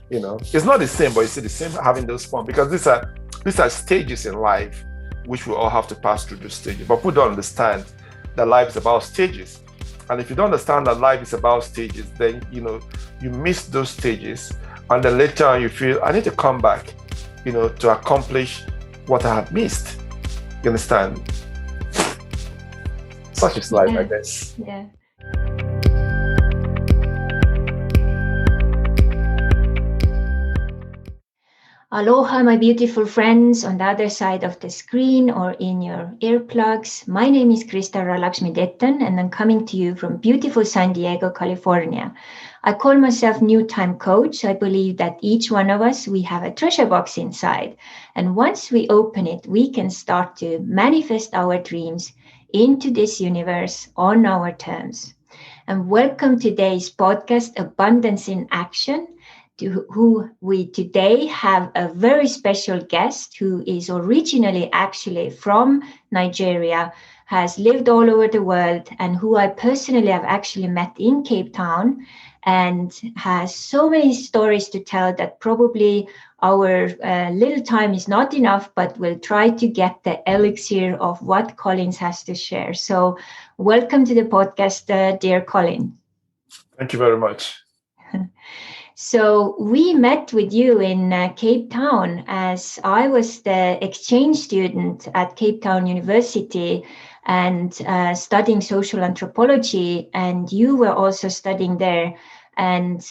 It's not the same, but it's the same having those fun, because these are stages in life, which we all have to pass through those stages. But people don't understand that life is about stages. And if you don't understand that life is about stages, then you miss those stages, and then later on you feel I need to come back, to accomplish what I have missed. You understand? Such is life, I Yeah, guess. yeah. Aloha, my beautiful friends on the other side of the screen or in your earplugs. My name is Krista Ralakshmi-Dettan, and I'm coming to you from beautiful San Diego, California. I call myself New Time Coach. I believe that each one of us, we have a treasure box inside. And once we open it, we can start to manifest our dreams into this universe on our terms. And welcome to today's podcast, Abundance in Action, to who we today have a very special guest who is originally actually from Nigeria, has lived all over the world, and who I personally have actually met in Cape Town, and has so many stories to tell that probably our little time is not enough, but we'll try to get the elixir of what Collins has to share. So, welcome to the podcast, dear Colin. Thank you very much. So we met with you in Cape Town as I was the exchange student at Cape Town University and studying social anthropology, and you were also studying there. And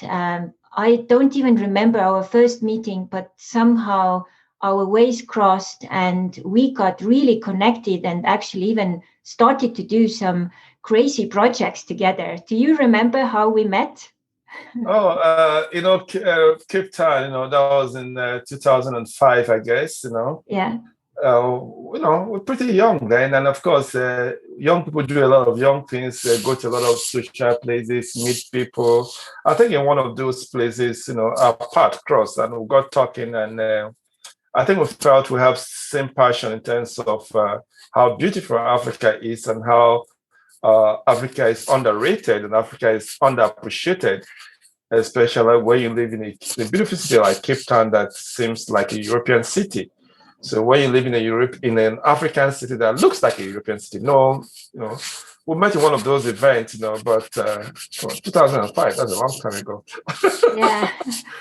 I don't even remember our first meeting, but somehow our ways crossed and we got really connected and actually even started to do some crazy projects together. Do you remember how we met? Oh, Cape Town, that was in 2005, I guess. Yeah. We're pretty young then, and of course, young people do a lot of young things. Go to a lot of social places, meet people. I think in one of those places, our path crossed, and we got talking, and I think we felt we have same passion in terms of how beautiful Africa is, and how Africa is underrated and Africa is underappreciated, especially when you live in a beautiful city like Cape Town that seems like a European city. So when you live in an African city that looks like a European city, no, we met in one of those events, but 2005, that's a long time ago. Yeah,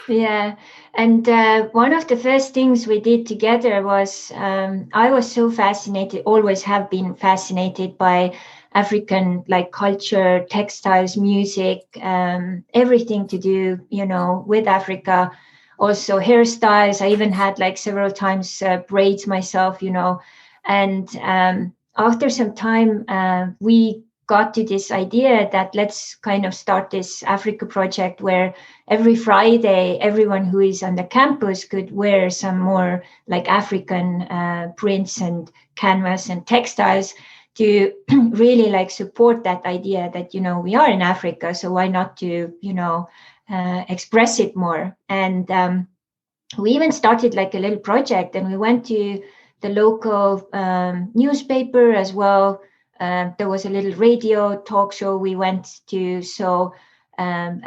yeah. And one of the first things we did together was I was so fascinated, always have been fascinated by African like culture, textiles, music, everything to do, with Africa. Also hairstyles. I even had like several times braids myself, And after some time, we got to this idea that let's kind of start this Africa project where every Friday, everyone who is on the campus could wear some more like African prints and canvas and textiles to really like support that idea that, we are in Africa. So why not to, express it more? And we even started like a little project and we went to the local newspaper as well. There was a little radio talk show we went to. So, and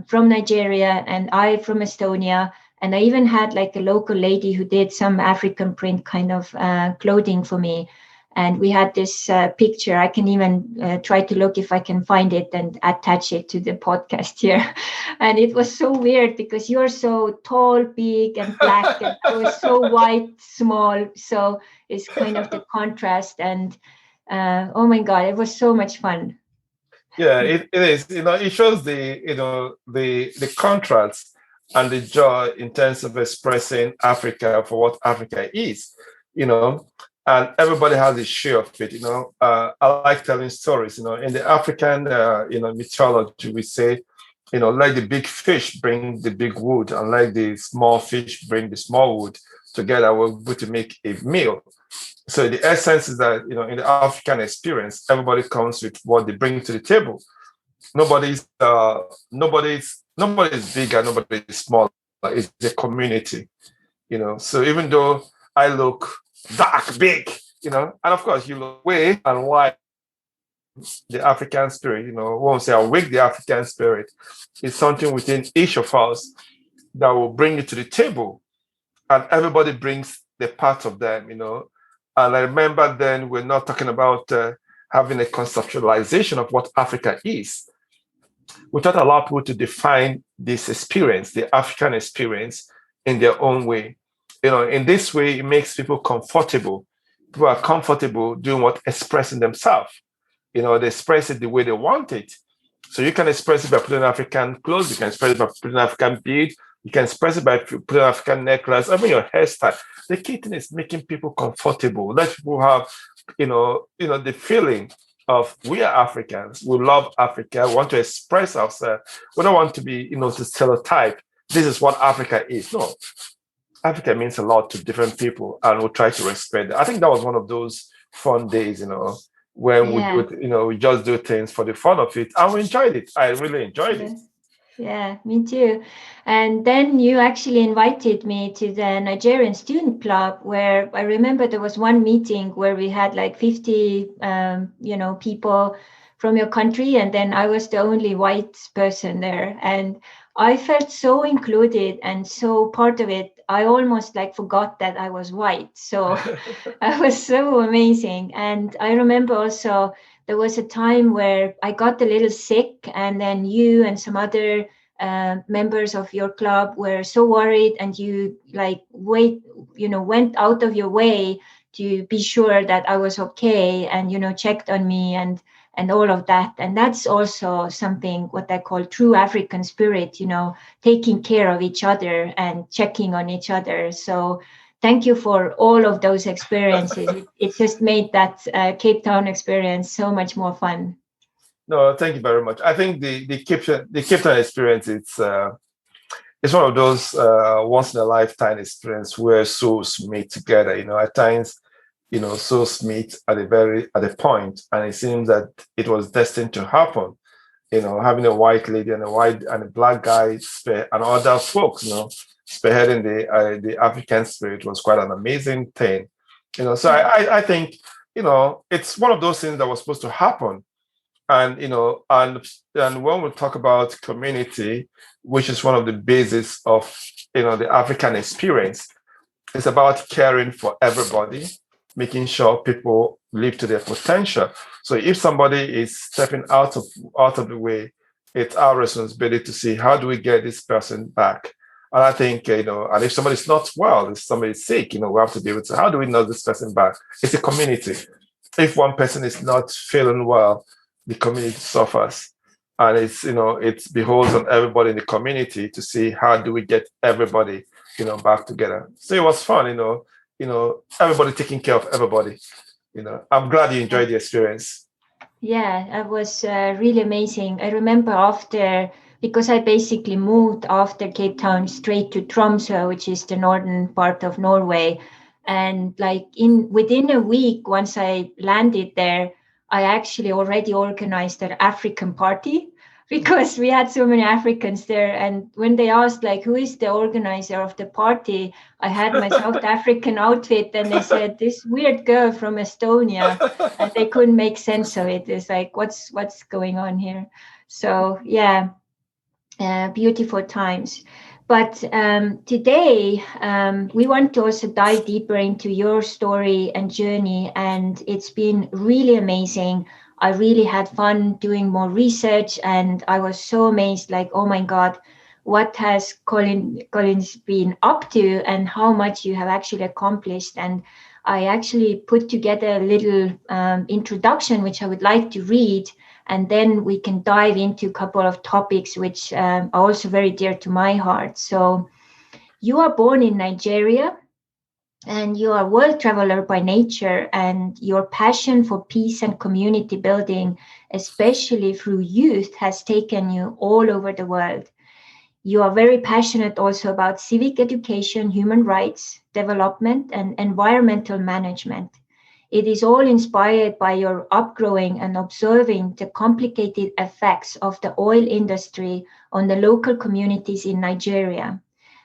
from Nigeria and I from Estonia. And I even had like a local lady who did some African print kind of clothing for me. And we had this picture. I can even try to look if I can find it and attach it to the podcast here. And it was so weird because you're so tall, big, and black, and I was so white, small. So it's kind of the contrast. And oh my God, it was so much fun. Yeah, it is. It shows the contrast and the joy in terms of expressing Africa for what Africa is. You know, and everybody has a share of it. I like telling stories. In the African mythology, we say, let the big fish bring the big wood, and let the small fish bring the small wood. Together, we're able to make a meal. So the essence is that in the African experience, everybody comes with what they bring to the table. Nobody's bigger, nobody's smaller. It's a community. So even though I look dark, big, and of course you look way and wide, the African spirit, when we say awake the African spirit, it's something within each of us that will bring it to the table. And everybody brings the part of them, And I remember then we're not talking about having a conceptualization of what Africa is. We taught a lot of people to define this experience, the African experience, in their own way. In this way, it makes people comfortable. People are comfortable doing what expressing themselves. They express it the way they want it. So you can express it by putting African clothes, you can express it by putting African bead, you can express it by putting African necklace, even your hairstyle. The key thing is making people comfortable. Let people have, the feeling of we are Africans, we love Africa, we want to express ourselves. We don't want to be, to stereotype. This is what Africa is. No, Africa means a lot to different people, and we'll try to respect it. I think that was one of those fun days, when we do it, we just do things for the fun of it, and we enjoyed it. I really enjoyed it. Yeah, me too. And then you actually invited me to the Nigerian student club, where I remember there was one meeting where we had like 50, people from your country, and then I was the only white person there, and I felt so included and so part of it. I almost like forgot that I was white. So it was so amazing. And I remember also there was a time where I got a little sick, and then you and some other members of your club were so worried, and you went out of your way to be sure that I was okay, and checked on me and all of that. And that's also something what I call true African spirit, taking care of each other and checking on each other. So thank you for all of those experiences. It just made that Cape Town experience so much more fun. No, thank you very much. I think the Cape Town experience, it's one of those once in a lifetime experience where souls meet together. At times, souls meet at a point, and it seems that it was destined to happen. Having a white lady and a black guy and other folks, spearheading the African spirit was quite an amazing thing. So I think it's one of those things that was supposed to happen. And and when we talk about community, which is one of the bases of the African experience, it's about caring for everybody, making sure people live to their potential. So if somebody is stepping out of the way, it's our responsibility to see how do we get this person back. And I think and if somebody's not well, if somebody's sick, we have to be able to how do we know this person back? It's a community. If one person is not feeling well, the community suffers, and it beholds on everybody in the community to see how do we get everybody back together. So it was fun, everybody taking care of everybody. I'm glad you enjoyed the experience. Yeah, it was really amazing. I remember because I basically moved after Cape Town straight to Tromsø, which is the northern part of Norway, and within a week once I landed there, I actually already organized an African party because we had so many Africans there. And when they asked who is the organizer of the party, I had my South African outfit, and they said this weird girl from Estonia, and they couldn't make sense of it. It's like, what's going on here? So yeah, beautiful times. But today, we want to also dive deeper into your story and journey. And it's been really amazing. I really had fun doing more research, and I was so amazed, oh my God, what has Colins been up to and how much you have actually accomplished. And I actually put together a little introduction, which I would like to read. And then we can dive into a couple of topics which are also very dear to my heart. So you are born in Nigeria, and you are a world traveler by nature, and your passion for peace and community building, especially through youth, has taken you all over the world. You are very passionate also about civic education, human rights, development, and environmental management. It is all inspired by your upgrowing and observing the complicated effects of the oil industry on the local communities in Nigeria.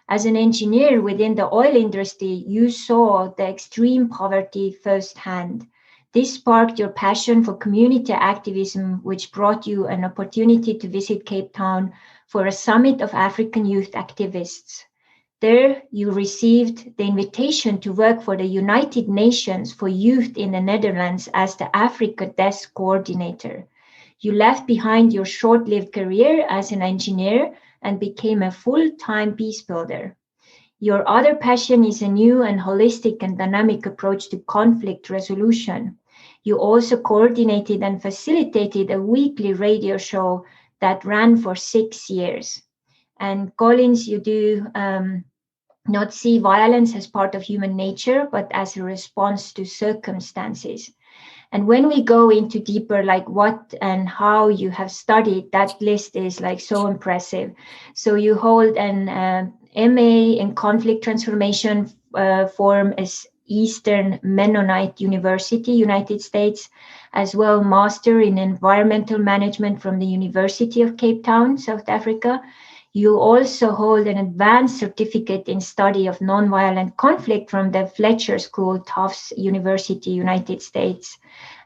As an engineer within the oil industry, you saw the extreme poverty firsthand, This sparked your passion for community activism, which brought you an opportunity to visit Cape Town for a summit of African youth activists. There, you received the invitation to work for the United Nations for Youth in the Netherlands as the Africa Desk Coordinator. You left behind your short-lived career as an engineer and became a full-time peace builder. Your other passion is a new and holistic and dynamic approach to conflict resolution. You also coordinated and facilitated a weekly radio show that ran for 6 years. And Colins, you do not see violence as part of human nature, but as a response to circumstances. And when we go into deeper, like what and how you have studied, that list is like so impressive. So you hold an MA in conflict transformation from Eastern Mennonite University, United States, as well Master in Environmental Management from the University of Cape Town, South Africa. You also hold an advanced certificate in study of nonviolent conflict from the Fletcher School, Tufts University, United States.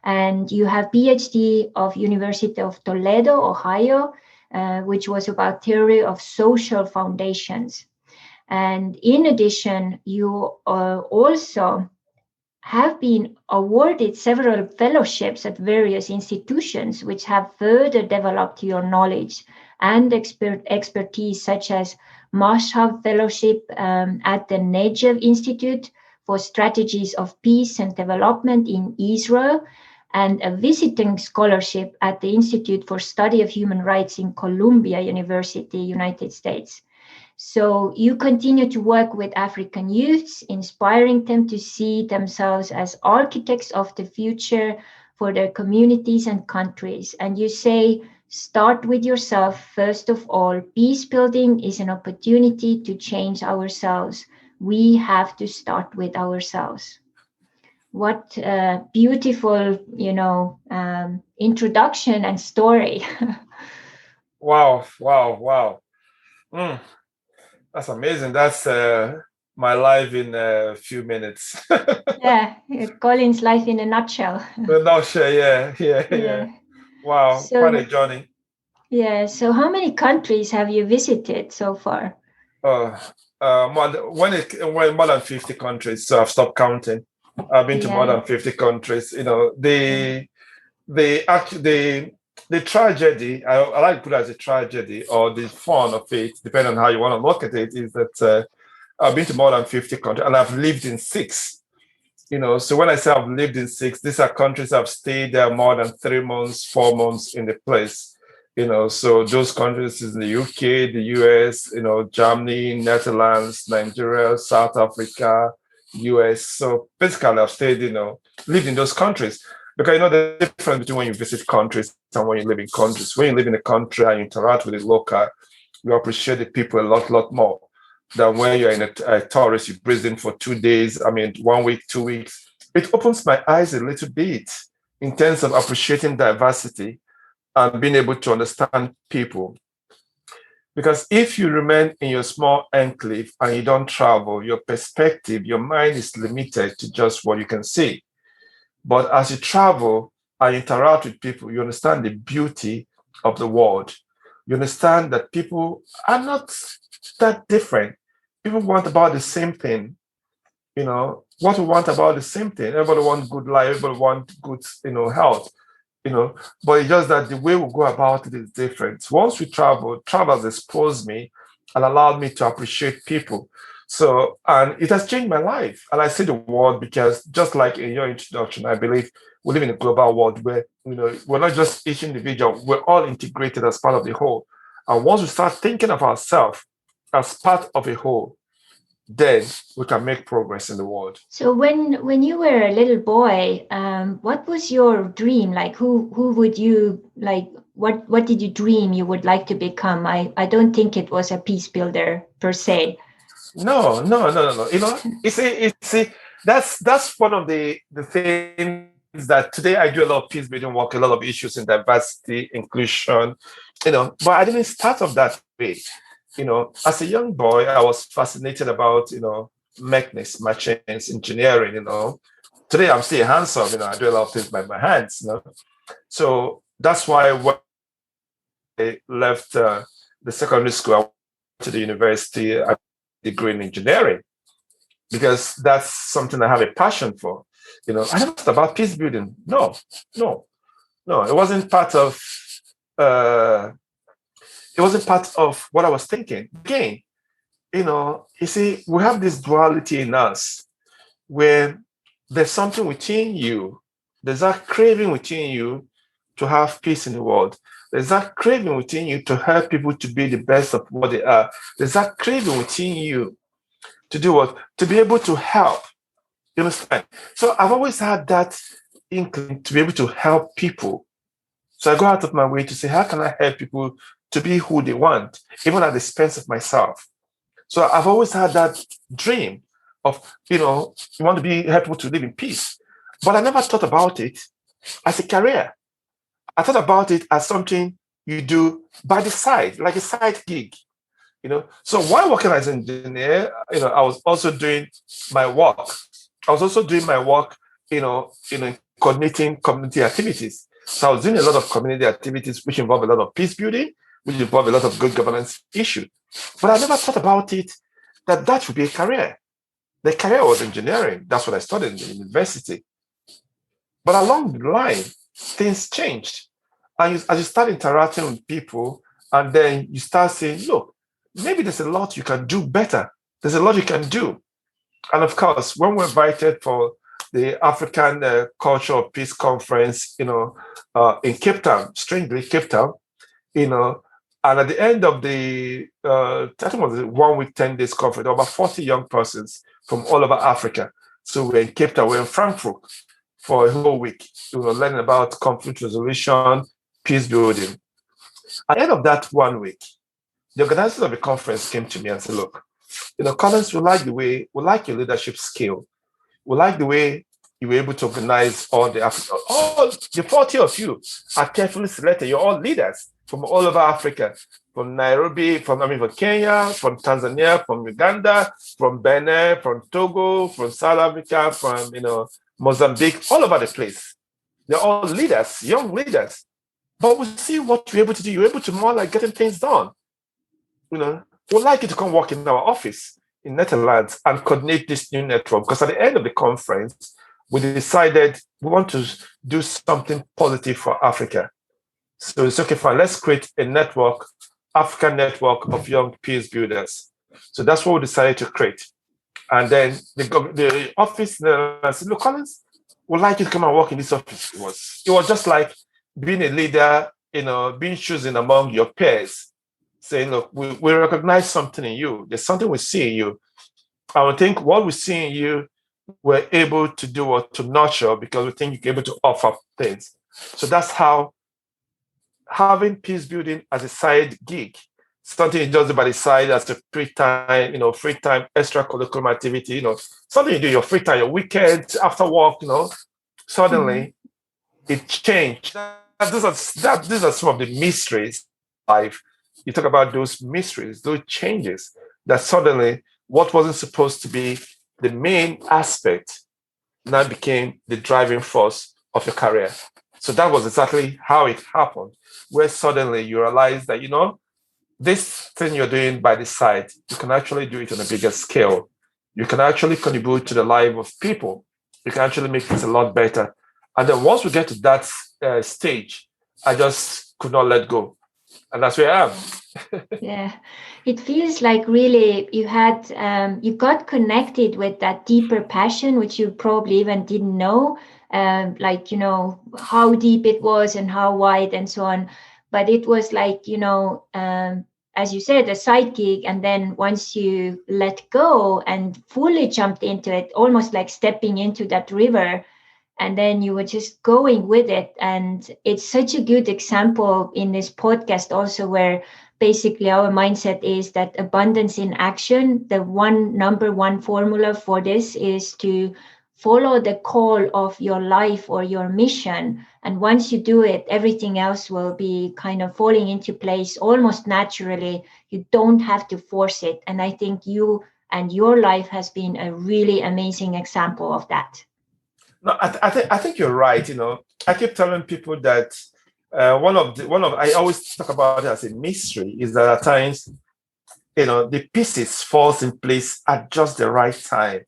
And you have PhD of University of Toledo, Ohio, which was about theory of social foundations. And in addition, you also have been awarded several fellowships at various institutions, which have further developed your knowledge and expertise, such as Mashhab Fellowship at the Negev Institute for Strategies of Peace and Development in Israel, and a visiting scholarship at the Institute for Study of Human Rights in Columbia University, United States. So you continue to work with African youths, inspiring them to see themselves as architects of the future for their communities and countries. And you say, start with yourself first of all. Peace building is an opportunity to change ourselves. We have to start with ourselves. What a beautiful, introduction and story. Wow, wow, wow. That's amazing. That's my life in a few minutes. Yeah, Colin's life in a nutshell. Yeah. Wow, So, quite a journey. yeah, so how many countries have you visited so far? More than 50 countries, so I've stopped counting. I've been to more than 50 countries. The tragedy, I like to put it as a tragedy or the fun of it, depending on how you want to look at it, is that I've been to more than 50 countries and I've lived in 6. So when I say I've lived in 6, these are countries I've stayed there more than 3 months, 4 months in the place. So those countries is in the UK, the US, Germany, Netherlands, Nigeria, South Africa, US. So basically I've stayed, lived in those countries. Because the difference between when you visit countries and when you live in countries. When you live in a country and you interact with the local, you appreciate the people a lot more than when you're in a tourist, you breathe in for 2 days, 1 week, 2 weeks. It opens my eyes a little bit in terms of appreciating diversity and being able to understand people. Because if you remain in your small enclave and you don't travel, your perspective, your mind is limited to just what you can see. But as you travel and interact with people, you understand the beauty of the world. You understand that people are not that different. People want about the same thing. What we want about the same thing. Everybody wants good life. Everybody wants good, health. But it's just that the way we go about it is different. Once we travel has exposed me and allowed me to appreciate people. So, and it has changed my life. And I see the world because just like in your introduction, I believe we live in a global world where, we're not just each individual, we're all integrated as part of the whole. And once we start thinking of ourselves as part of a whole, then we can make progress in the world. So when you were a little boy, what was your dream? Like who would you like? What did you dream you would like to become? I don't think it was a peace builder per se. No. That's one of the things that today I do a lot of peace building work, a lot of issues in diversity, inclusion, but I didn't start off that way. As a young boy, I was fascinated about, mechanics, machines, engineering, Today I'm still hands-on, I do a lot of things by my hands. So that's why when I left the secondary school, I went to the university, I degree in engineering, because that's something I have a passion for. I never thought about peace building. No, no, no. Uh, it wasn't part of what I was thinking. Again, you see, we have this duality in us where there's something within you, there's that craving within you to have peace in the world. There's that craving within you to help people to be the best of what they are. There's that craving within you to do what? To be able to help. You understand? So I've always had that inkling to be able to help people. So I go out of my way to say, how can I help people to be who they want, even at the expense of myself? So I've always had that dream of, you want to be help people to live in peace. But I never thought about it as a career. I thought about it as something you do by the side, like a side gig. So while working as an engineer, I was also doing my work. I was also doing my work, coordinating community activities. So I was doing a lot of community activities, which involve a lot of peace building, which involve a lot of good governance issues. But I never thought about it that would be a career. The career was engineering. That's what I studied in the university. But along the line, things changed. And as you start interacting with people, and then you start saying, look, maybe there's a lot you can do better. There's a lot you can do. And of course, when we're invited for the African Culture of Peace Conference, in Cape Town, strangely Cape Town, and at the end of the, I think it was a 1 week, 10 days conference, there were about 40 young persons from all over Africa. So we're in Cape Town, we're in Frankfurt for a whole week. We were learning about conflict resolution, peace building. At the end of that 1 week, the organizers of the conference came to me and said, look, Colins, we like your leadership skill. We like the way you were able to organize all the 40 of you are carefully selected. You're all leaders from all over Africa, from Nairobi, from Kenya, from Tanzania, from Uganda, from Benin, from Togo, from South Africa, from Mozambique, all over the place. They're all leaders, young leaders. But we see what you're able to do. You're able to more like getting things done. We'd like you to come work in our office in Netherlands and coordinate this new network. Because at the end of the conference, we decided we want to do something positive for Africa. So it's okay, fine. Let's create a network, African network of young peace builders. So that's what we decided to create. And then the office said, look, Colins, we'd like you to come and work in this office. It was just like being a leader, being chosen among your peers, saying, look, we recognize something in you. There's something we see in you. I would think what we see in you, we're able to do or to nurture because we think you're able to offer things. So that's how having peace building as a side gig, something you just do by the side as a free time, extracurricular activity, something you do your free time, your weekend, after work, suddenly it changed. These are some of the mysteries of life. You talk about those mysteries, those changes that suddenly what wasn't supposed to be the main aspect now became the driving force of your career. So that was exactly how it happened, where suddenly you realize that, this thing you're doing by the side, you can actually do it on a bigger scale. You can actually contribute to the life of people. You can actually make things a lot better. And then once we get to that stage, I just could not let go. And that's where I am. Yeah, it feels like really you got connected with that deeper passion, which you probably even didn't know, how deep it was and how wide and so on. But it was like, as you said, a side gig. And then once you let go and fully jumped into it, almost like stepping into that river, and then you were just going with it. And it's such a good example in this podcast also, where basically our mindset is that abundance in action, the number one formula for this is to follow the call of your life or your mission. And once you do it, everything else will be kind of falling into place almost naturally. You don't have to force it. And I think you and your life has been a really amazing example of that. No, I think you're right. I keep telling people that I always talk about it as a mystery is that at times the pieces falls in place at just the right time.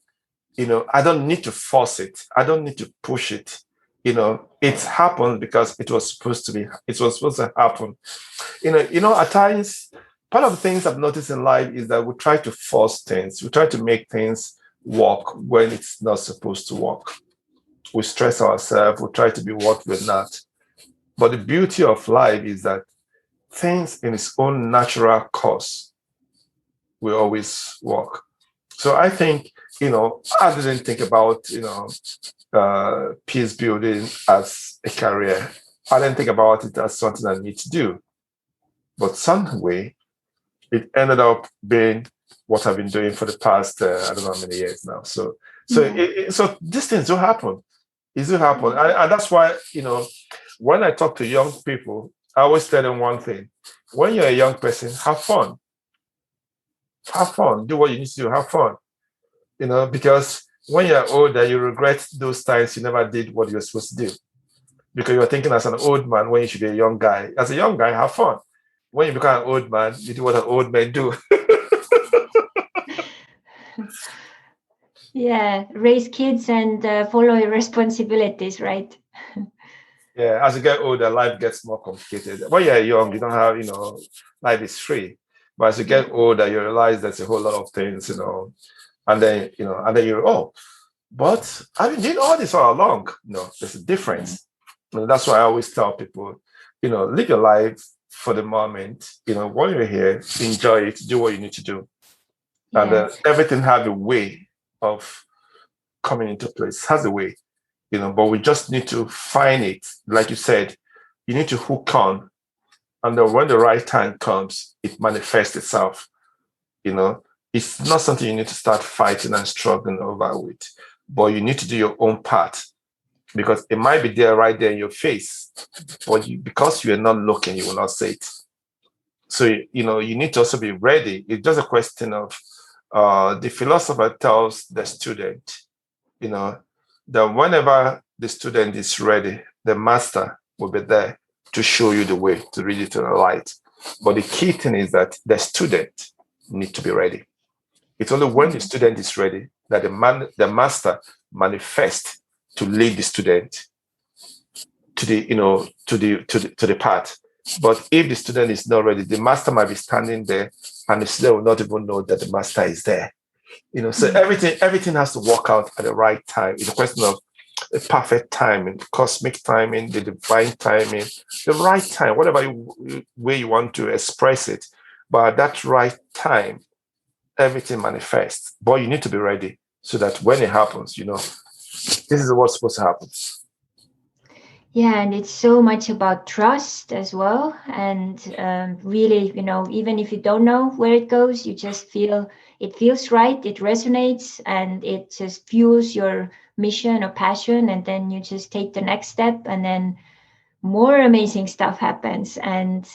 I don't need to force it. I don't need to push it. It happened because it was supposed to happen. At times, part of the things I've noticed in life is that we try to force things. We try to make things work when it's not supposed to work. We stress ourselves. We try to be what we're not. But the beauty of life is that things in its own natural course will always work. So I think, I didn't think about, peace building as a career. I didn't think about it as something I need to do. But some way, it ended up being what I've been doing for the past, I don't know how many years now. So these things do happen. It do happen. And that's why, when I talk to young people, I always tell them one thing. When you're a young person, have fun. Have fun. Do what you need to do. Have fun. Because when you're older, you regret those times you never did what you're supposed to do. Because you're thinking as an old man when you should be a young guy. As a young guy, have fun. When you become an old man, you do what an old man do. Yeah, raise kids and follow your responsibilities, right? Yeah, as you get older, life gets more complicated. When you're young, you don't have, life is free. But as you get older, you realize there's a whole lot of things, and then you're, oh, but I've been doing all this all along. There's a difference. That's why I always tell people, live your life for the moment. While you're here, enjoy it, do what you need to do. And everything has a way of coming into place, has a way, but we just need to find it. Like you said, you need to hook on. And then when the right time comes, it manifests itself. It's not something you need to start fighting and struggling over with, but you need to do your own part because it might be there right there in your face, but because you are not looking, you will not say it. So, you need to also be ready. It's just a question of the philosopher tells the student, that whenever the student is ready, the master will be there to show you the way, to lead you to the light. But the key thing is that the student need to be ready. It's only when the student is ready that the master manifests to lead the student to the path. But if the student is not ready, the master might be standing there, and the student will not even know that the master is there. So everything has to work out at the right time. It's a question of the perfect timing, cosmic timing, the divine timing, the right time, whatever way you want to express it. But at that right time, everything manifests. But you need to be ready so that when it happens, this is what's supposed to happen. Yeah, and it's so much about trust as well. And really, even if you don't know where it goes, you just feel it feels right, it resonates, and it just fuels your mission or passion. And then you just take the next step, and then more amazing stuff happens. And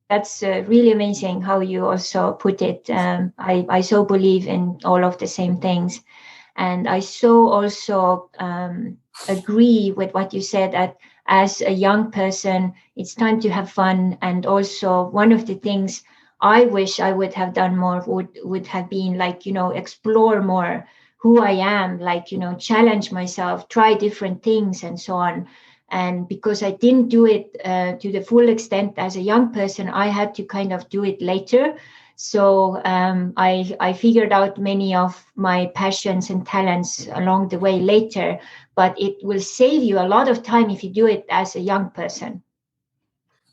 that's really amazing how you also put it. I so believe in all of the same things. And I so also agree with what you said that as a young person, it's time to have fun. And also one of the things I wish I would have done more would have been like, explore more who I am, like, challenge myself, try different things and so on. And because I didn't do it to the full extent as a young person, I had to kind of do it later. So I figured out many of my passions and talents along the way later, but it will save you a lot of time if you do it as a young person.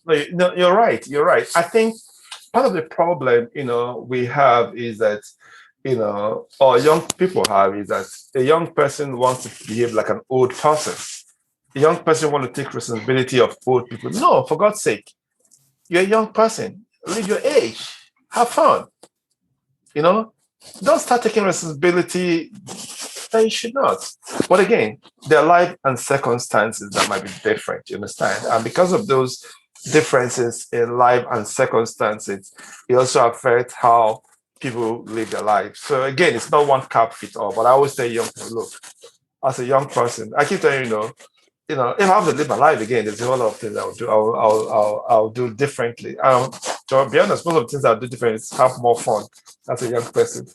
No, you're right. You're right. I think part of the problem, we have is that, or young people have is that a young person wants to behave like an old person. A young person wants to take responsibility of old people. No, for God's sake, you're a young person. Live your age. Have fun. Don't start taking responsibility that you should not. But again, there are life and circumstances that might be different, you understand? And because of those differences in life and circumstances, it also affects how people live their lives. So again, it's not one cap fit all, but I always say young people, look, as a young person. I keep telling you, if I have to live my life again, there's a whole lot of things I'll do. I'll do differently. To be honest, most of the things I'll do differently is have more fun as a young person.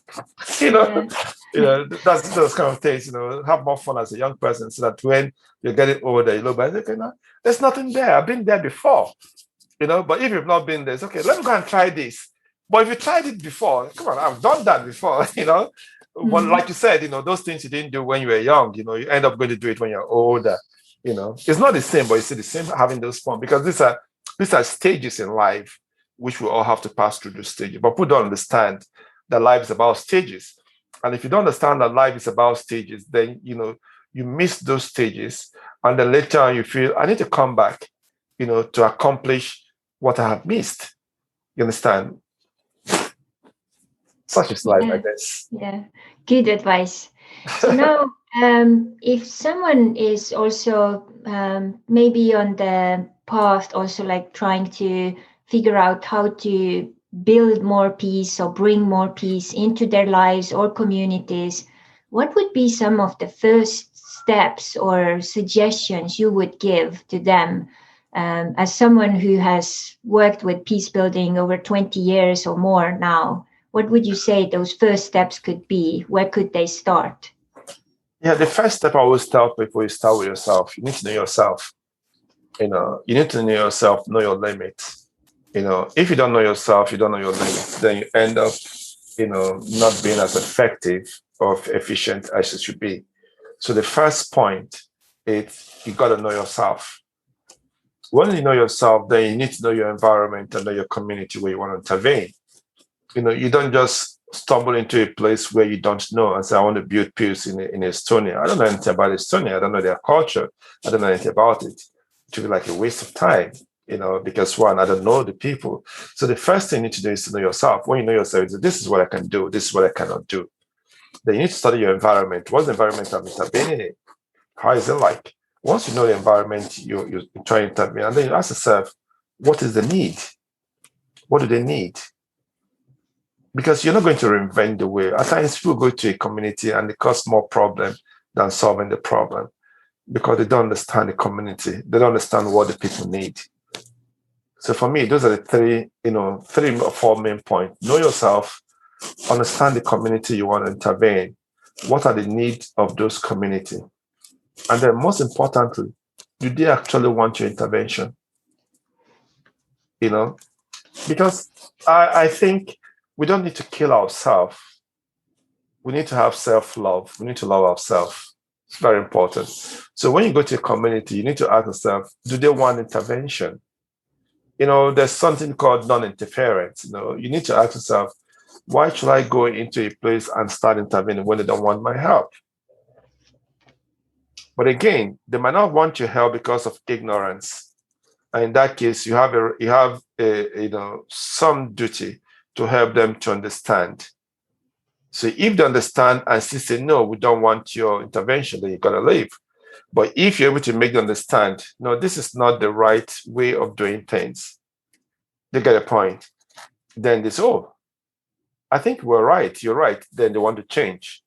you know, Yeah. that's those kind of things. Have more fun as a young person, so that when you're getting older, you look back, okay, no, there's nothing there. I've been there before. But if you've not been there, it's okay. Let me go and try this. But if you tried it before, come on, I've done that before. But like you said, those things you didn't do when you were young, you end up going to do it when you're older. It's not the same, but it's the same having those fun, because these are stages in life which we all have to pass through those stages. But people don't understand that life is about stages. And if you don't understand that life is about stages, then you miss those stages, and then later on you feel I need to come back, to accomplish what I have missed. You understand? Such is life, I Yeah. guess. Yeah. Good advice. So now, if someone is also maybe on the path, also like trying to figure out how to build more peace or bring more peace into their lives or communities, what would be some of the first steps or suggestions you would give to them? As someone who has worked with peace building over 20 years or more now, what would you say those first steps could be? Where could they start? Yeah, the first step I always tell people is start with yourself. You need to know yourself. You need to know yourself, know your limits. If you don't know yourself, you don't know your limits, then you end up, not being as effective or efficient as you should be. So the first point is you got to know yourself. When you know yourself, then you need to know your environment and know your community where you want to intervene. You don't just stumble into a place where you don't know and say, I want to build peace in Estonia. I don't know anything about Estonia. I don't know their culture. I don't know anything about it. It would be like a waste of time, because one, I don't know the people. So the first thing you need to do is to know yourself. When you know yourself, this is what I can do. This is what I cannot do. Then you need to study your environment. What's the environment I'm intervening in? How is it like? Once you know the environment, you try to intervene, and then you ask yourself, what is the need? What do they need? Because you're not going to reinvent the wheel. At times, people go to a community and they cause more problem than solving the problem, because they don't understand the community. They don't understand what the people need. So for me, those are the three or four main points. Know yourself, understand the community you want to intervene. What are the needs of those community? And then most importantly, do they actually want your intervention? Because I think we don't need to kill ourselves. We need to have self-love. We need to love ourselves. It's very important. So when you go to a community, you need to ask yourself, do they want intervention? There's something called non-interference. You need to ask yourself, why should I go into a place and start intervening when they don't want my help? But again, they might not want your help because of ignorance. And in that case, you have some duty to help them to understand. So if they understand and still say, no, we don't want your intervention, then you got to leave. But if you're able to make them understand, no, this is not the right way of doing things, they get a point. Then they say, oh, I think we're right. You're right. Then they want to change,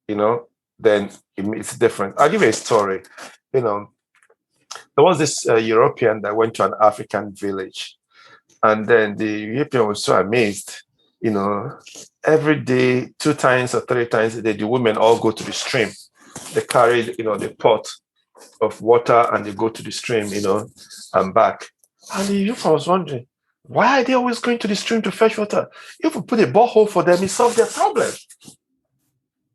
then it's different. I'll give you a story. There was this European that went to an African village. And then the European was so amazed, every day, 2 times or 3 times a day, the women all go to the stream. They carried, the pot of water and they go to the stream, and back. And the European was wondering, why are they always going to the stream to fetch water? If we put a borehole for them, it solves their problem.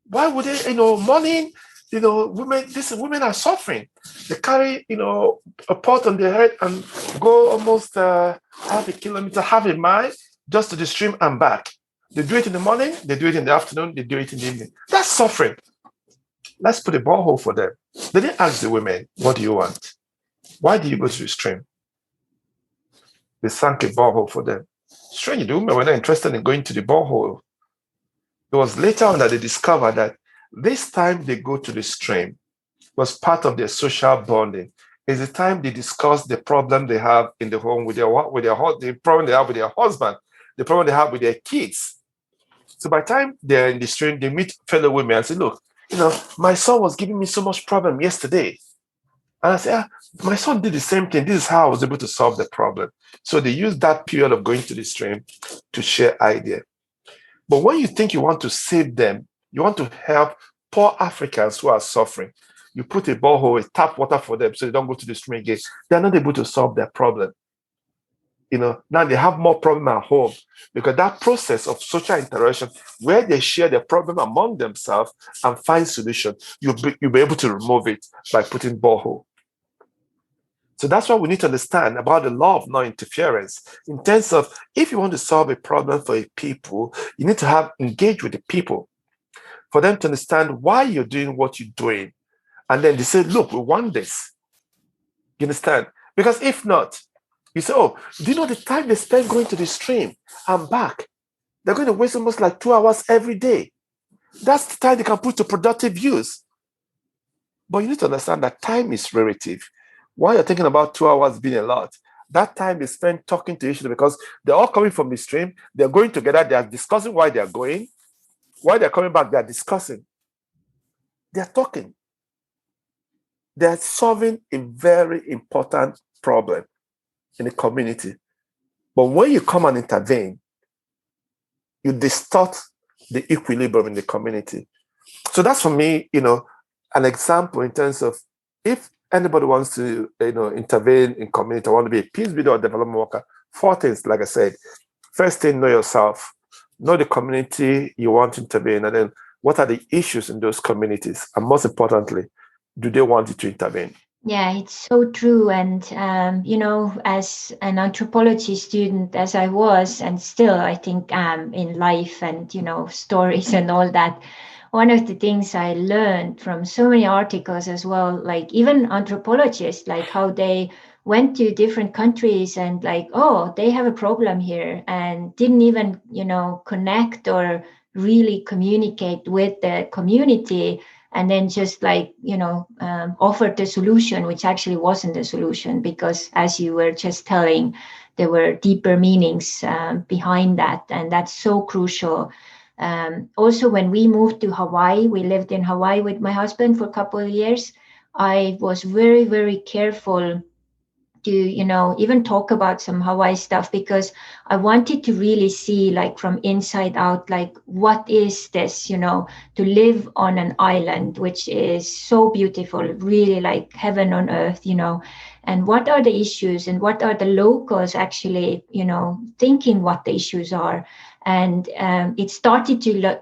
Why would they, morning, women are suffering. They carry, a pot on their head and go almost half a kilometer, half a mile, just to the stream and back. They do it in the morning, they do it in the afternoon, they do it in the evening. That's suffering. Let's put a borehole for them. They didn't ask the women, what do you want? Why do you go to the stream? They sank a borehole for them. Strange, the women were not interested in going to the borehole. It was later on that they discovered that this time they go to the stream was part of their social bonding. It's the time they discuss the problem they have in the home with the problem they have with their husband, the problem they have with their kids. So by the time they're in the stream, they meet fellow women and say, look, My son was giving me so much problem yesterday. And I said, my son did the same thing. This is how I was able to solve the problem. So they use that period of going to the stream to share idea. But when you think you want to save them, you want to help poor Africans who are suffering, you put a borehole, a tap water for them so they don't go to the stream again. They're not able to solve their problem. Now they have more problem at home because that process of social interaction where they share the problem among themselves and find solution, you'll be able to remove it by putting borehole. So that's what we need to understand about the law of non-interference in terms of if you want to solve a problem for a people, you need to engage with the people for them to understand why you're doing what you're doing. And then they say, look, we want this. You understand? Because if not, you say, oh, do you know the time they spend going to the stream and back? They're going to waste almost like 2 hours every day. That's the time they can put to productive use. But you need to understand that time is relative. While you're thinking about 2 hours being a lot, that time is spent talking to each other because they're all coming from the stream. They're going together. They're discussing why they're going. While they're coming back, they're discussing. They're talking. They're solving a very important problem in the community. But when you come and intervene, you distort the equilibrium in the community. So that's for me, an example in terms of if anybody wants to, intervene in community, I want to be a peace builder or development worker, 4 things, like I said. First thing, know yourself, know the community you want to intervene, and then what are the issues in those communities? And most importantly, do they want you to intervene? Yeah, it's so true. And, as an anthropology student, as I was, and still I think in life and, stories and all that, one of the things I learned from so many articles as well, like even anthropologists, like how they went to different countries and like, oh, they have a problem here and didn't even, connect or really communicate with the community and then just like offered the solution, which actually wasn't the solution because as you were just telling, there were deeper meanings behind that, and that's so crucial. Also, when we moved to Hawaii, we lived in Hawaii with my husband for a couple of years. I was very, very careful to even talk about some Hawaii stuff because I wanted to really see like from inside out, like what is this, to live on an island which is so beautiful, really like heaven on earth, and what are the issues and what are the locals actually thinking what the issues are. And it started to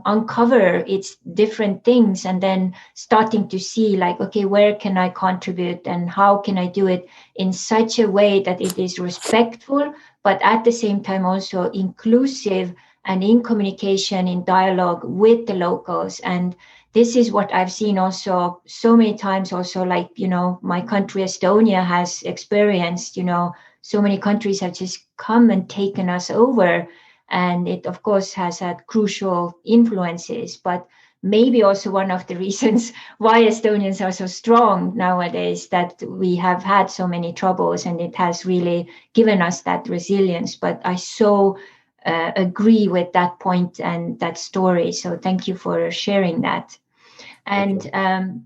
uncover its different things, and then starting to see like, okay, where can I contribute and how can I do it in such a way that it is respectful, but at the same time also inclusive and in communication, in dialogue with the locals. And this is what I've seen also so many times also, like, my country, Estonia, has experienced, so many countries have just come and taken us over. And it, of course, has had crucial influences, but maybe also one of the reasons why Estonians are so strong nowadays, that we have had so many troubles and it has really given us that resilience. But I so agree with that point and that story. So thank you for sharing that. And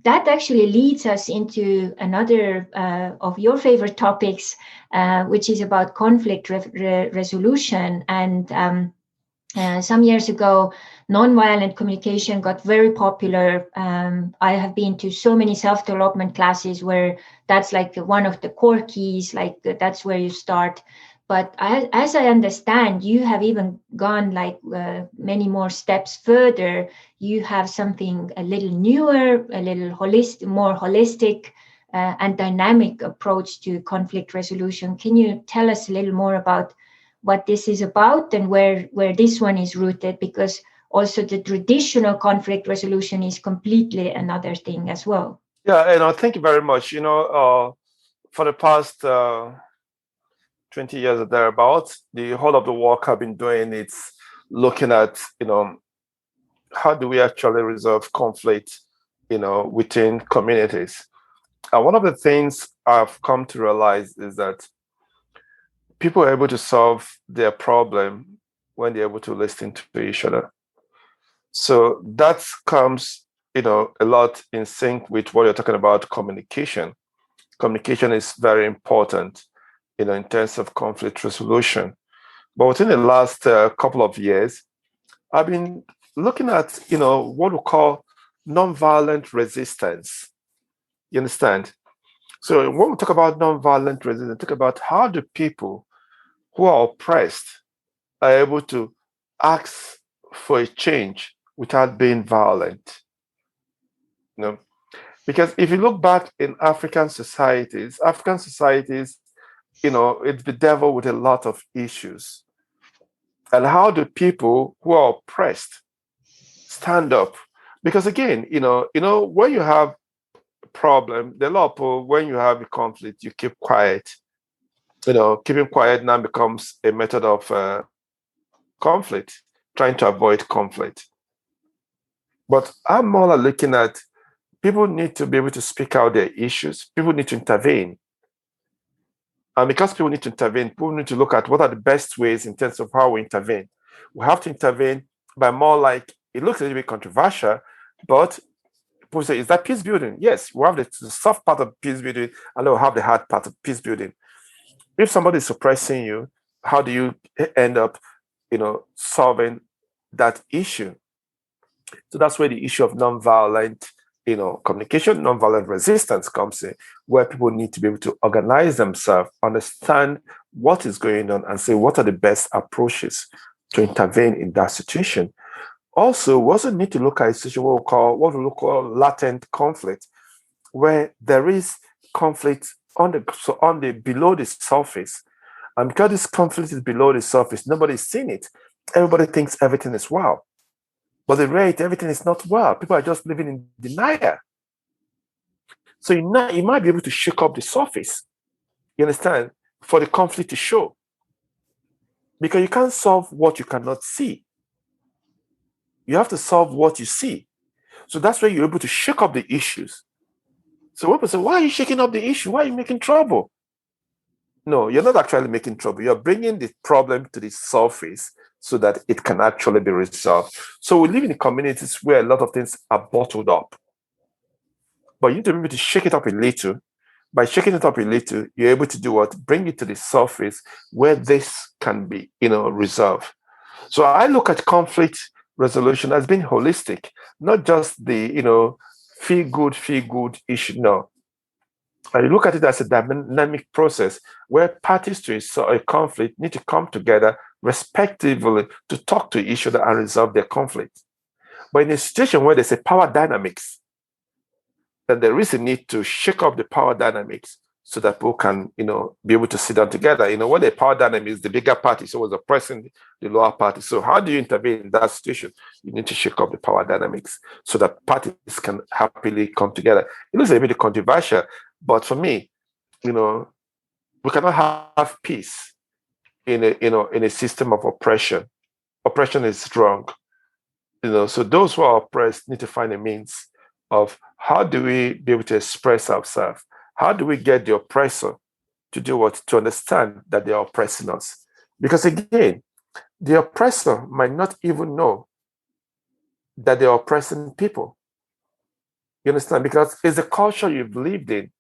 that actually leads us into another of your favorite topics, which is about conflict resolution. And some years ago, nonviolent communication got very popular. I have been to so many self-development classes where that's like one of the core keys, like that's where you start. But as I understand, you have even gone like many more steps further. You have something a little newer, a little more holistic and dynamic approach to conflict resolution. Can you tell us a little more about what this is about and where this one is rooted? Because also the traditional conflict resolution is completely another thing as well. Yeah, and thank you very much. For the past 20 years or thereabouts, the whole of the work I've been doing, it's looking at, how do we actually resolve conflict, within communities. And one of the things I've come to realize is that people are able to solve their problem when they're able to listen to each other. So that comes a lot in sync with what you're talking about, communication. Communication is very important, in terms of conflict resolution. But within the last couple of years, I've been looking at, what we call nonviolent resistance. You understand? So when we talk about nonviolent resistance, talk about how do people who are oppressed are able to ask for a change without being violent. You know, because if you look back in African societies, it's bedeviled with a lot of issues. And how do people who are oppressed stand up? Because again, when you have a problem, there are a lot of people, when you have a conflict, you keep quiet. Keeping quiet now becomes a method of conflict, trying to avoid conflict. But I'm more like looking at people need to be able to speak out their issues. People need to intervene. And because people need to intervene, people need to look at what are the best ways in terms of how we intervene. We have to intervene by more like, it looks a little bit controversial, but people say, is that peace building? Yes, we have the soft part of peace building, and then we have the hard part of peace building. If somebody is suppressing you, how do you end up, solving that issue? So that's where the issue of nonviolent, communication, nonviolent resistance comes in, where people need to be able to organize themselves, understand what is going on, and say what are the best approaches to intervene in that situation. Also, we also need to look at a situation what we call latent conflict, where there is conflict on the below the surface. And because this conflict is below the surface, nobody's seen it. Everybody thinks everything is well. But the rate, everything is not well. People are just living in denial. So you might be able to shake up the surface, you understand, for the conflict to show. Because you can't solve what you cannot see. You have to solve what you see. So that's where you're able to shake up the issues. So when people say, why are you shaking up the issue? Why are you making trouble? No, you're not actually making trouble. You're bringing the problem to the surface so that it can actually be resolved. So we live in communities where a lot of things are bottled up. But you need to be able to shake it up a little. By shaking it up a little, you're able to do what? Bring it to the surface where this can be, resolved. So I look at conflict resolution as being holistic, not just the, feel good issue. No. I look at it as a dynamic process where parties to a conflict need to come together respectively to talk to each other and resolve their conflict. But in a situation where there's a power dynamics, then there is a need to shake up the power dynamics so that people can, be able to sit down together. When the power dynamics, the bigger party is always oppressing the lower party. So how do you intervene in that situation? You need to shake up the power dynamics so that parties can happily come together. It looks a bit controversial, but for me, we cannot have peace in a system of oppression. Oppression is wrong. So those who are oppressed need to find a means of how do we be able to express ourselves? How do we get the oppressor to do what? To understand that they are oppressing us. Because again, the oppressor might not even know that they are oppressing people. You understand? Because it's the culture you've lived in.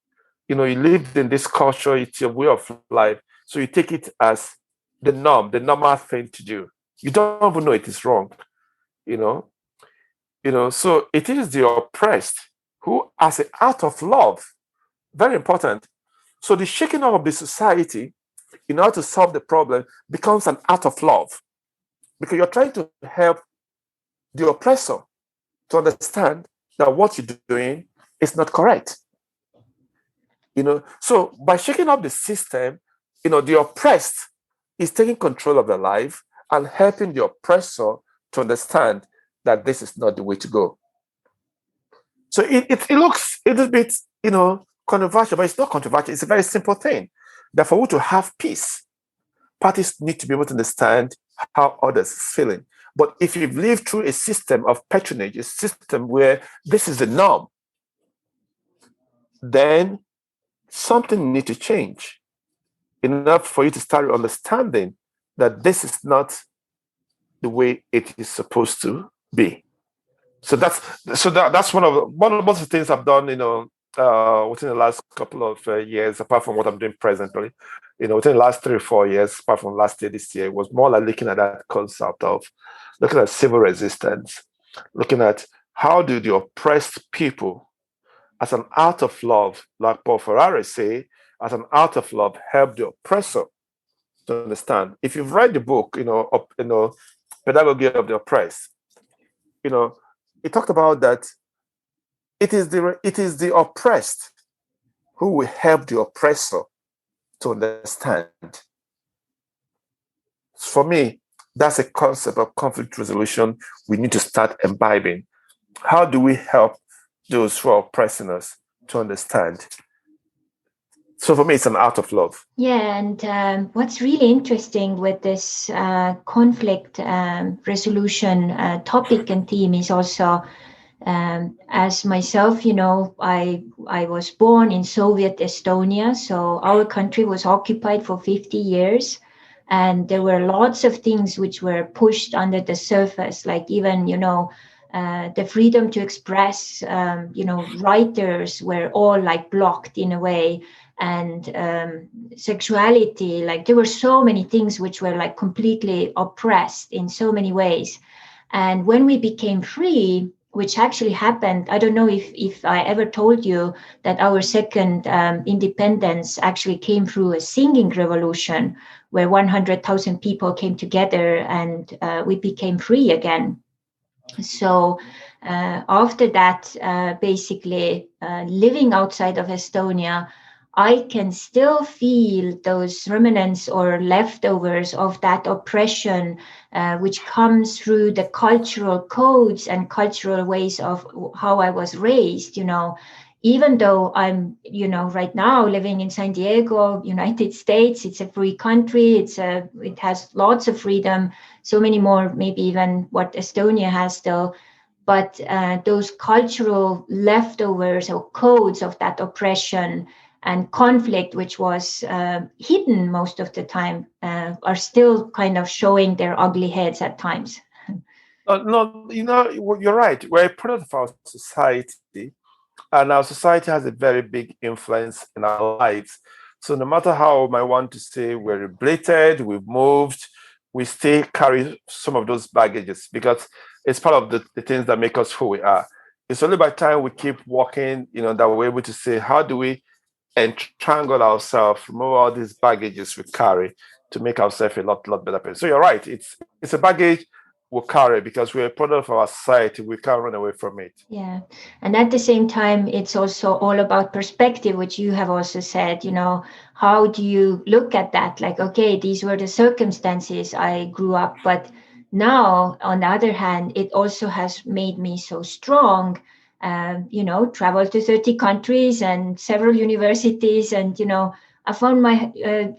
You lived in this culture, it's your way of life. So you take it as the norm, the normal thing to do. You don't even know it is wrong. So it is the oppressed who, as an act of love, very important. So the shaking up of the society in order to solve the problem becomes an act of love, because you're trying to help the oppressor to understand that what you're doing is not correct. So by shaking up the system, the oppressed is taking control of their life and helping the oppressor to understand that this is not the way to go. So it looks a little bit, controversial, but it's not controversial. It's a very simple thing. That for you to have peace, parties need to be able to understand how others are feeling. But if you've lived through a system of patronage, a system where this is the norm, then something needs to change enough for you to start understanding that this is not the way it is supposed to be. That's one of most of the things I've done, within the last couple of years, apart from what I'm doing presently, within the last 3 or 4 years, apart from last year, this year, was more like looking at that concept of looking at civil resistance, looking at how do the oppressed people, as an act of love, like Paul Ferrari say, as an act of love, help the oppressor to understand. If you've read the book, Pedagogy of the Oppressed, you know, it talked about that it is the oppressed who will help the oppressor to understand. For me, that's a concept of conflict resolution we need to start imbibing. How do we help those who are oppressing us to understand? So for me, it's an art of love. Yeah, and what's really interesting with this conflict resolution topic and theme is also, as myself, I was born in Soviet Estonia, so our country was occupied for 50 years. And there were lots of things which were pushed under the surface, like even, the freedom to express, writers were all like blocked in a way. And sexuality, like there were so many things which were like completely oppressed in so many ways. And when we became free, which actually happened, I don't know if I ever told you that our second independence actually came through a singing revolution where 100,000 people came together and we became free again. So after that, basically living outside of Estonia, I can still feel those remnants or leftovers of that oppression, which comes through the cultural codes and cultural ways of how I was raised, even though I'm, right now living in San Diego, United States, it's a free country. It has lots of freedom, so many more, maybe even what Estonia has still. But those cultural leftovers or codes of that oppression and conflict, which was hidden most of the time, are still kind of showing their ugly heads at times. No, you're right. We're a product of our society, and our society has a very big influence in our lives. So no matter how I might want to say we're reblated, we've moved, we still carry some of those baggages because it's part of the things that make us who we are. It's only by time we keep walking, that we're able to say, how do we entrangle ourselves, remove all these baggages we carry to make ourselves a lot better person. So you're right. It's a baggage we carry because we're a product of our society. We can't run away from it. Yeah. And at the same time, it's also all about perspective, which you have also said, how do you look at that? Like, okay, these were the circumstances I grew up, but now, on the other hand, it also has made me so strong, travel to 30 countries and several universities. And, I found my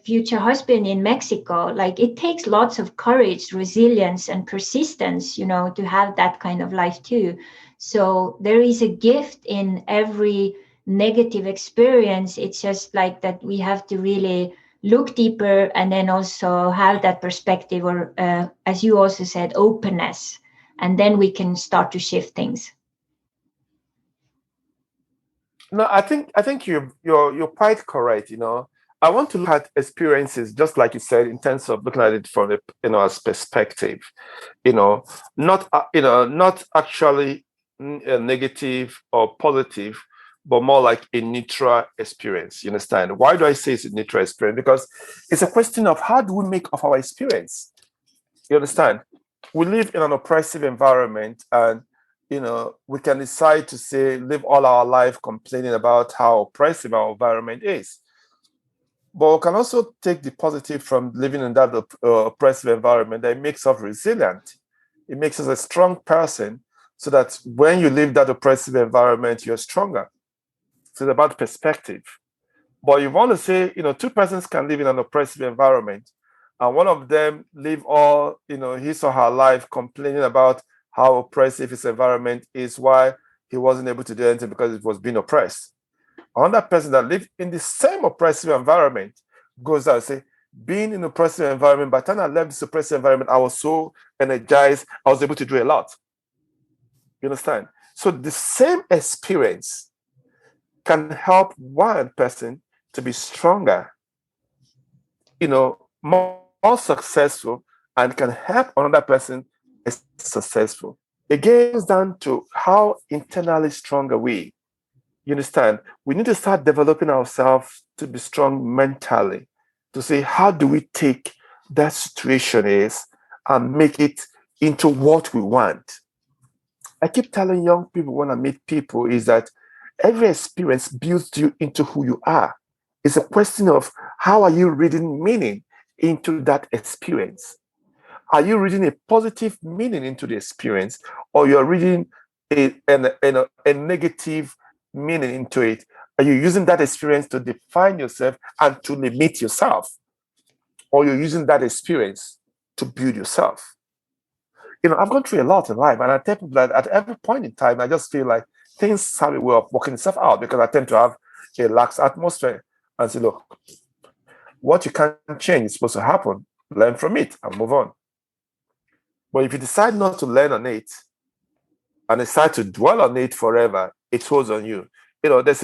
future husband in Mexico. Like it takes lots of courage, resilience, and persistence, to have that kind of life too. So there is a gift in every negative experience. It's just like that we have to really look deeper and then also have that perspective or, as you also said, openness. And then we can start to shift things. No, I think you're quite correct. I want to look at experiences just like you said in terms of looking at it from a perspective. You know, not actually negative or positive, but more like a neutral experience. You understand? Why do I say it's a neutral experience? Because it's a question of how do we make of our experience. You understand? We live in an oppressive environment, and we can decide to say live all our life complaining about how oppressive our environment is. But we can also take the positive from living in that oppressive environment that it makes us resilient. It makes us a strong person so that when you leave that oppressive environment, you're stronger. So it's about perspective. But you want to say, two persons can live in an oppressive environment, and one of them live all, his or her life complaining about how oppressive his environment is, why he wasn't able to do anything because it was being oppressed. Another person that lived in the same oppressive environment goes out and say, being in an oppressive environment, by the time I left this oppressive environment, I was so energized, I was able to do a lot. You understand? So the same experience can help one person to be stronger, more successful, and can help another person be successful. Again, it's down to how internally strong are we. You understand? We need to start developing ourselves to be strong mentally, to say, how do we take that situation is and make it into what we want? I keep telling young people when I meet people is that every experience builds you into who you are. It's a question of how are you reading meaning into that experience? Are you reading a positive meaning into the experience, or you're reading a negative meaning into it? Are you using that experience to define yourself and to limit yourself, or you're using that experience to build yourself? I've gone through a lot in life, and I tell people that at every point in time, I just feel like things have a way of working itself out because I tend to have a lax atmosphere and say, look, what you can't change is supposed to happen. Learn from it and move on. But if you decide not to learn on it and decide to dwell on it forever, it holds on you. There's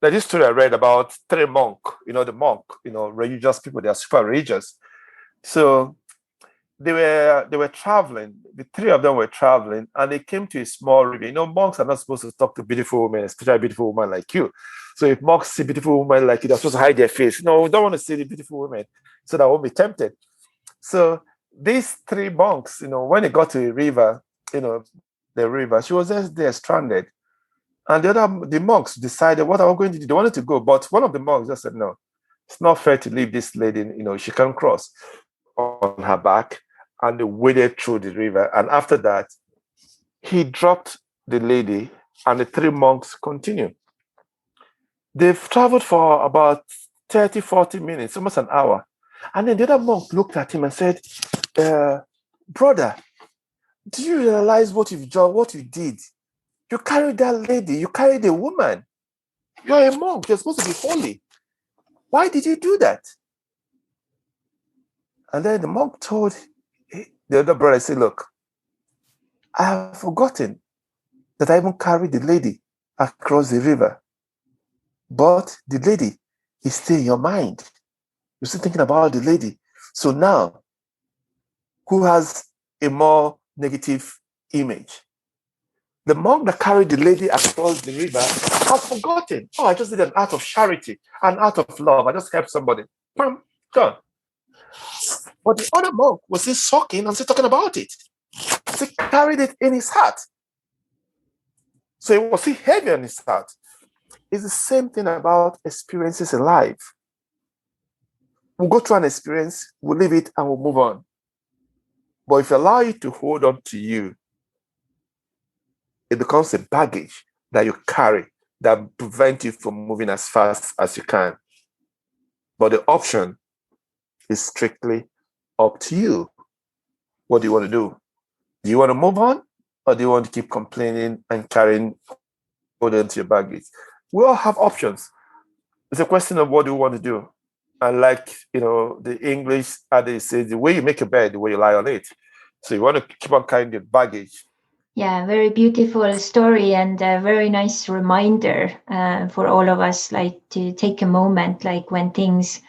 this story I read about three monks, the monk, religious people, they are super religious. So they were traveling. The three of them were traveling, and they came to a small river. Monks are not supposed to talk to beautiful women, especially a beautiful woman like you. So if monks see beautiful women like you, they're supposed to hide their face. No, we don't want to see the beautiful women, so that I won't be tempted. So these three monks, when they got to the river, the river, she was just there stranded. And the monks decided, what are we going to do? They wanted to go, but one of the monks just said, no, it's not fair to leave this lady, she can cross on her back. And they waded through the river. And after that, he dropped the lady, and the three monks continued. They've traveled for about 30, 40 minutes, almost an hour. And then the other monk looked at him and said, brother, do you realize what you did? You carried that lady, you carried a woman. You're a monk, you're supposed to be holy. Why did you do that? And then the monk told the other brother, said, look, I have forgotten that I even carried the lady across the river. But the lady is still in your mind. You're still thinking about the lady. So now, who has a more negative image? The monk that carried the lady across the river has forgotten. Oh, I just did an act of charity, an act of love. I just helped somebody. Bam, done. But the other monk was still sulking and still talking about it. He carried it in his heart. So it was still heavy on his heart. It's the same thing about experiences in life. We'll go through an experience, we'll leave it, and we'll move on. But if you allow it to hold on to you, it becomes a baggage that you carry that prevents you from moving as fast as you can. But the option is strictly up to you. What do you want to do? Do you want to move on, or do you want to keep complaining and holding on to your baggage? We all have options. It's a question of what do you want to do. And like, the English adage says, the way you make a bed, the way you lie on it. So you want to keep on carrying your baggage. Yeah, very beautiful story and a very nice reminder for all of us, like to take a moment, like when things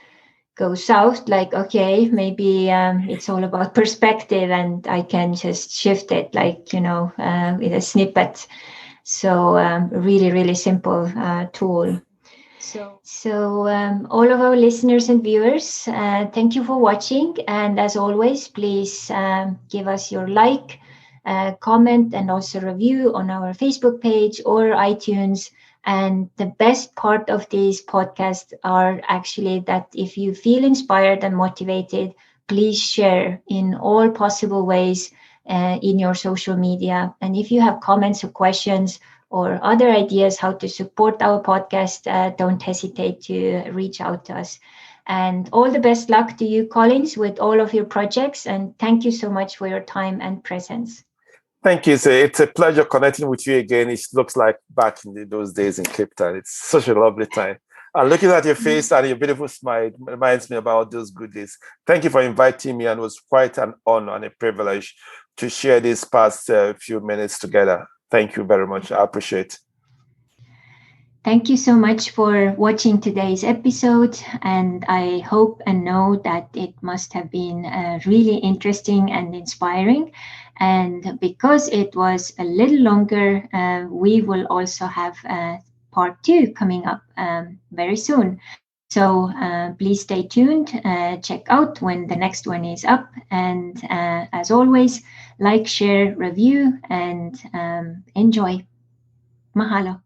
go south, like, okay, maybe it's all about perspective and I can just shift it, like, with a snippet. So really, really simple tool. So all of our listeners and viewers, thank you for watching. And as always, please give us your like, comment, and also review on our Facebook page or iTunes. And the best part of these podcasts are actually that if you feel inspired and motivated, please share in all possible ways in your social media. And if you have comments or questions or other ideas how to support our podcast, don't hesitate to reach out to us. And all the best luck to you, Colins, with all of your projects. And thank you so much for your time and presence. Thank you. It's a pleasure connecting with you again. It looks like back in those days in Cape Town. It's such a lovely time. Looking at your face and your beautiful smile reminds me about those good days. Thank you for inviting me, and it was quite an honor and a privilege to share these past few minutes together. Thank you very much. I appreciate it. Thank you so much for watching today's episode, and I hope and know that it must have been really interesting and inspiring. And because it was a little longer, we will also have part 2 coming up very soon. So please stay tuned, check out when the next one is up, and as always, like, share, review, and enjoy. Mahalo.